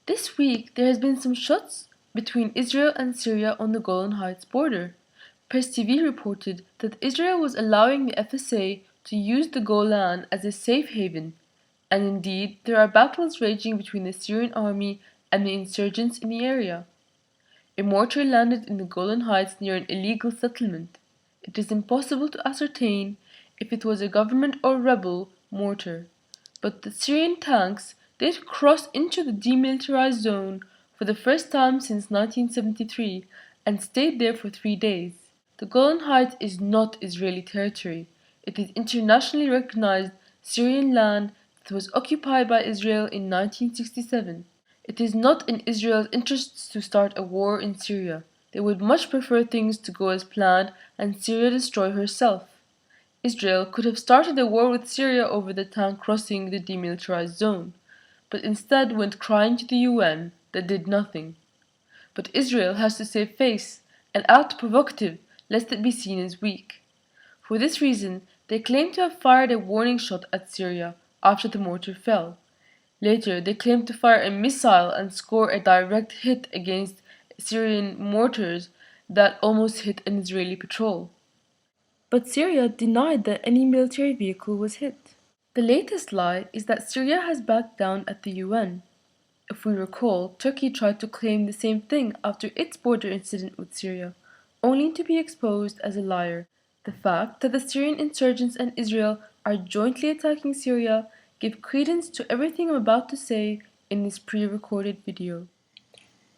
This week there has been some shots between Israel and Syria on the Golan Heights border. Press TV reported that Israel was allowing the FSA to use the Golan as a safe haven, and indeed there are battles raging between the Syrian army and the insurgents in the area. A mortar landed in the Golan Heights near an illegal settlement. It is impossible to ascertain if it was a government or rebel mortar, but the Syrian tanks did cross into the demilitarized zone for the first time since 1973 and stayed there for 3 days. The Golan Heights is not Israeli territory. It is internationally recognized Syrian land that was occupied by Israel in 1967. It is not in Israel's interests to start a war in Syria. They would much prefer things to go as planned and Syria destroy herself. Israel could have started a war with Syria over the tank crossing the demilitarized zone, but instead went crying to the UN that did nothing. But Israel has to save face and act provocative lest it be seen as weak. For this reason, they claim to have fired a warning shot at Syria after the mortar fell. Later, they claimed to fire a missile and score a direct hit against Syrian mortars that almost hit an Israeli patrol. But Syria denied that any military vehicle was hit. The latest lie is that Syria has backed down at the UN. If we recall, Turkey tried to claim the same thing after its border incident with Syria, only to be exposed as a liar. The fact that the Syrian insurgents and Israel are jointly attacking Syria give credence to everything I'm about to say in this pre-recorded video.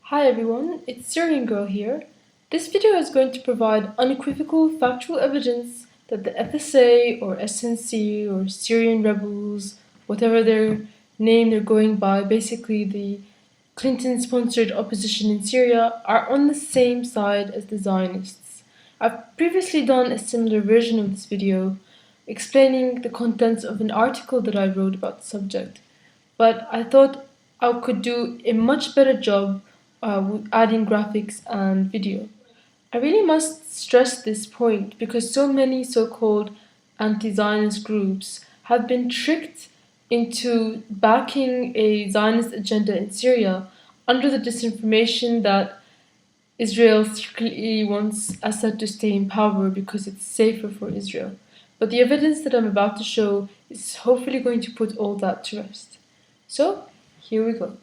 Hi everyone, it's Syrian Girl here. This video is going to provide unequivocal factual evidence that the FSA or SNC or Syrian rebels, whatever their name they're going by, basically the Clinton-sponsored opposition in Syria, are on the same side as the Zionists. I've previously done a similar version of this video explaining the contents of an article that I wrote about the subject, but I thought I could do a much better job with adding graphics and video. I really must stress this point because so many so-called anti-Zionist groups have been tricked into backing a Zionist agenda in Syria under the disinformation that Israel secretly wants Assad to stay in power because it's safer for Israel. But the evidence that I'm about to show is hopefully going to put all that to rest. So, here we go.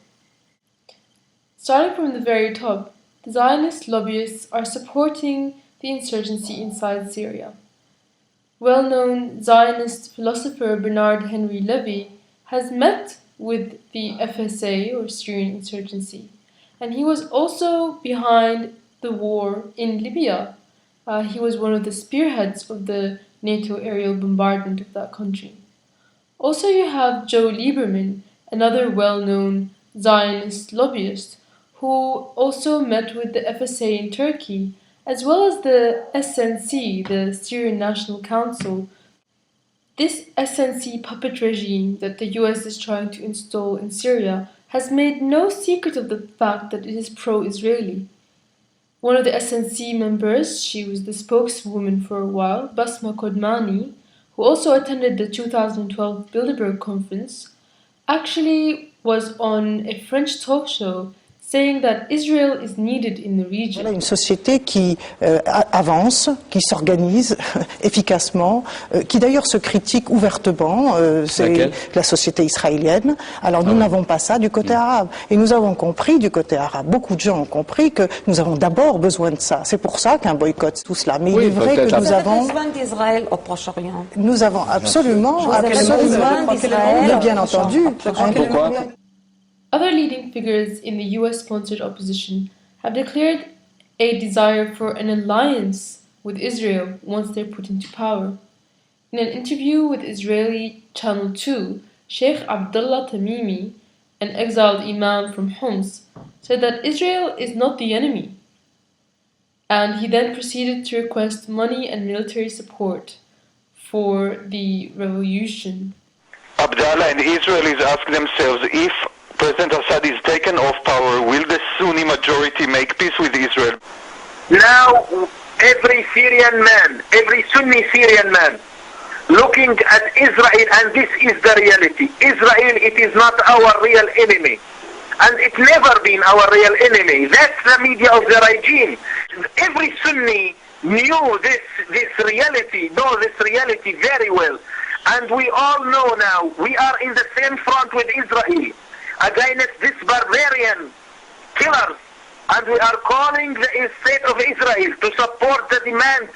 Starting from the very top, the Zionist lobbyists are supporting the insurgency inside Syria. Well-known Zionist philosopher Bernard Henry Levy has met with the FSA or Syrian insurgency, and he was also behind the war in Libya. He was one of the spearheads of the NATO aerial bombardment of that country. Also, you have Joe Lieberman, another well-known Zionist lobbyist, who also met with the FSA in Turkey, as well as the SNC, the Syrian National Council. This SNC puppet regime that the US is trying to install in Syria has made no secret of the fact that it is pro-Israeli. One of the SNC members, she was the spokeswoman for a while, Basma Kodmani, who also attended the 2012 Bilderberg conference, actually was on a French talk show saying that Israel is needed in the region. Voilà une société qui avance, qui s'organise efficacement, qui d'ailleurs se critique ouvertement, c'est la société israélienne. Alors nous n'avons pas ça du côté arabe. Et nous avons compris du côté arabe, beaucoup de gens ont compris que nous avons d'abord besoin de ça. C'est pour ça qu'un boycott, tout cela. Mais il est vrai que nous avons besoin d'Israël au Proche-Orient. Nous avons absolument mais bien entendu. Pourquoi? Other leading figures in the US-sponsored opposition have declared a desire for an alliance with Israel once they're put into power. In an interview with Israeli Channel 2, Sheikh Abdullah Tamimi, an exiled imam from Homs, said that Israel is not the enemy. And he then proceeded to request money and military support for the revolution. Abdullah and Israelis ask themselves, if President Assad is taken off power, will the Sunni majority make peace with Israel? Now, every Syrian man, every Sunni Syrian man, looking at Israel, and this is the reality. Israel, it is not our real enemy. and it's never been our real enemy. That's the media of the regime. Every Sunni knew this reality very well. And we all know now, we are in the same front with Israel against this barbarian killers. And we are calling the state of Israel to support the demands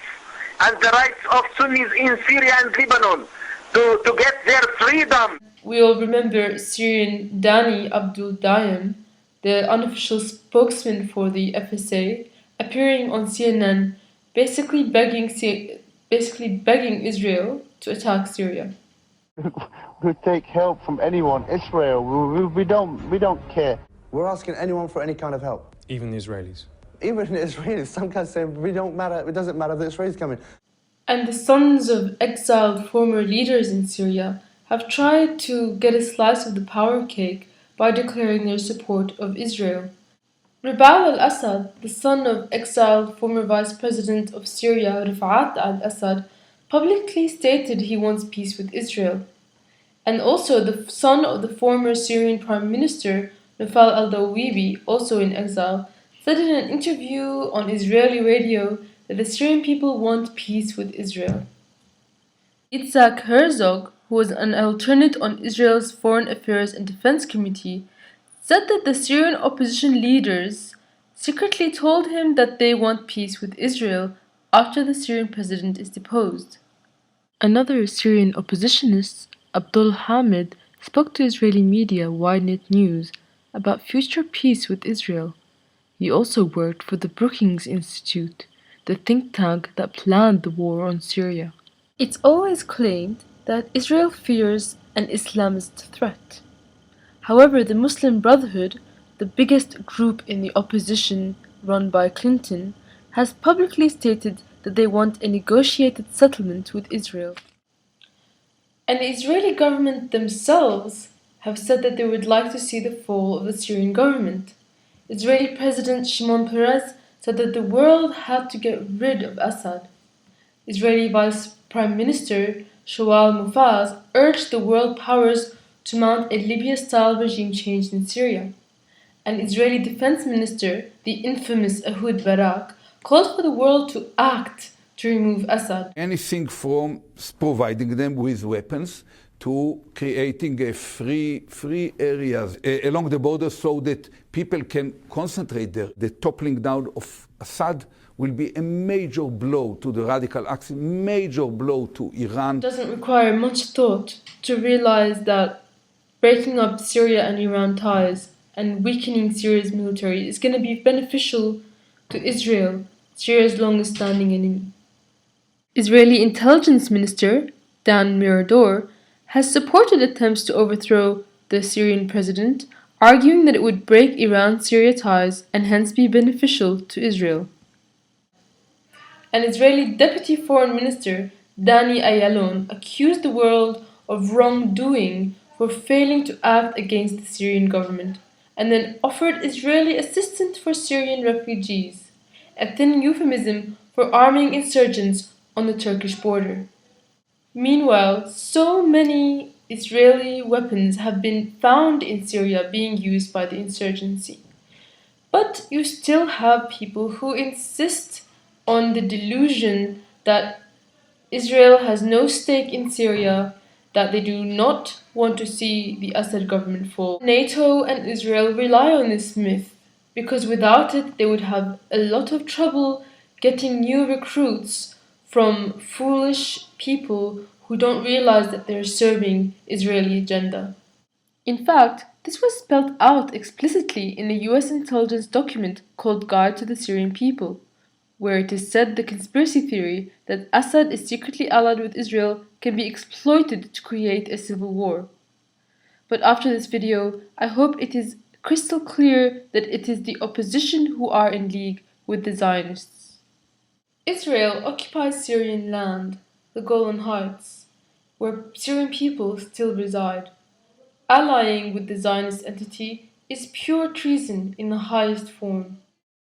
and the rights of Sunnis in Syria and Lebanon to get their freedom. We all remember Syrian Dani Abdul Dayem, the unofficial spokesman for the FSA, appearing on CNN, basically begging Israel to attack Syria. We take help from anyone. Israel, we don't care. We're asking anyone for any kind of help. Even the Israelis. Even the Israelis. Some guys saying we don't matter. It doesn't matter. The Israelis coming. And the sons of exiled former leaders in Syria have tried to get a slice of the power cake by declaring their support of Israel. Ribal al-Assad, the son of exiled former vice president of Syria Rifat al-Assad, publicly stated he wants peace with Israel. And also the son of the former Syrian prime minister Nafal al-Dawibi, also in exile, said in an interview on Israeli radio that the Syrian people want peace with Israel. Itzhak Herzog, who was an alternate on Israel's Foreign Affairs and Defense Committee, said that the Syrian opposition leaders secretly told him that they want peace with Israel after the Syrian president is deposed. Another Syrian oppositionist, Abdul Hamid, spoke to Israeli media Ynet News about future peace with Israel. He also worked for the Brookings Institute, the think tank that planned the war on Syria. It's always claimed that Israel fears an Islamist threat. However, the Muslim Brotherhood, the biggest group in the opposition run by Clinton, has publicly stated that they want a negotiated settlement with Israel. And the Israeli government themselves have said that they would like to see the fall of the Syrian government. Israeli President Shimon Peres said that the world had to get rid of Assad. Israeli Vice Prime Minister Shoal Mufaz urged the world powers to mount a Libya-style regime change in Syria. And Israeli Defense Minister, the infamous Ehud Barak, called for the world to act to remove Assad. Anything from providing them with weapons to creating a free areas along the border so that people can concentrate there. The toppling down of Assad will be a major blow to the radical axis, major blow to Iran. It doesn't require much thought to realize that breaking up Syria and Iran ties and weakening Syria's military is going to be beneficial to Israel, Syria's longest-standing enemy. Israeli Intelligence Minister Dan Mirador has supported attempts to overthrow the Syrian president, arguing that it would break Iran-Syria ties and hence be beneficial to Israel. An Israeli Deputy Foreign Minister, Dani Ayalon, accused the world of wrongdoing for failing to act against the Syrian government, and then offered Israeli assistance for Syrian refugees, a thin euphemism for arming insurgents on the Turkish border. Meanwhile, so many Israeli weapons have been found in Syria being used by the insurgency. But you still have people who insist on the delusion that Israel has no stake in Syria, that they do not want to see the Assad government fall. NATO and Israel rely on this myth, because without it they would have a lot of trouble getting new recruits from foolish people who don't realize that they're serving Israeli agenda. In fact, this was spelled out explicitly in the US intelligence document called Guide to the Syrian People, where it is said the conspiracy theory that Assad is secretly allied with Israel can be exploited to create a civil war. But after this video, I hope it is crystal clear that it is the opposition who are in league with the Zionists. Israel occupies Syrian land, the Golan Heights, where Syrian people still reside. Allying with the Zionist entity is pure treason in the highest form.